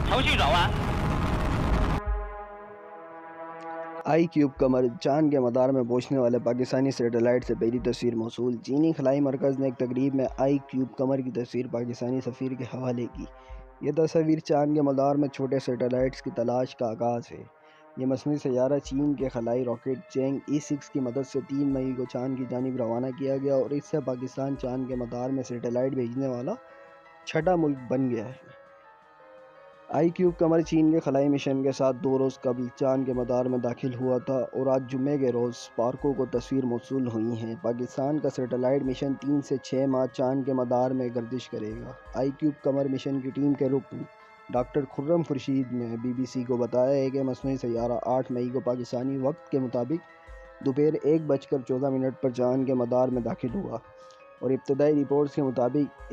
程序走啊。آئی cube Qamar چاند کے مدار میں پہنچنے والے پاکستانی سیٹلائٹ سے پہلی تصویر موصول۔ چینی خلائی مرکز نے ایک تقریب میں آئی کیوب قمر کی تصویر پاکستانی سفیر کے حوالے کی۔ یہ تصویر چاند کے مدار میں چھوٹے سیٹلائٹس کی تلاش کا آغاز ہے۔ یہ مصنوعی سیارہ چین کے خلائی راکٹ چینگ E6 کی مدد سے 3 مئی کو چاند کی جانب روانہ کیا گیا اور اس سے پاکستان چاند کے مدار میں سیٹلائٹ بھیجنے والا چھٹا ملک بن گیا ہے۔ آئی کیوب قمر چین کے خلائی مشن کے ساتھ 2 روز قبل چاند کے مدار میں داخل ہوا تھا اور آج جمعے کے روز پارکوں کو تصویر موصول ہوئی ہیں۔ پاکستان کا سیٹلائٹ مشن 3 سے 6 ماہ چاند کے مدار میں گردش کرے گا۔ آئی کیوب قمر مشن کی ٹیم کے رکن ڈاکٹر خرم خورشید نے BBC کو بتایا ہے کہ مصنوعی سیارہ 8 مئی کو پاکستانی وقت کے مطابق دوپہر 1:14 پر چاند کے مدار میں داخل ہوا اور ابتدائی رپورٹس کے مطابق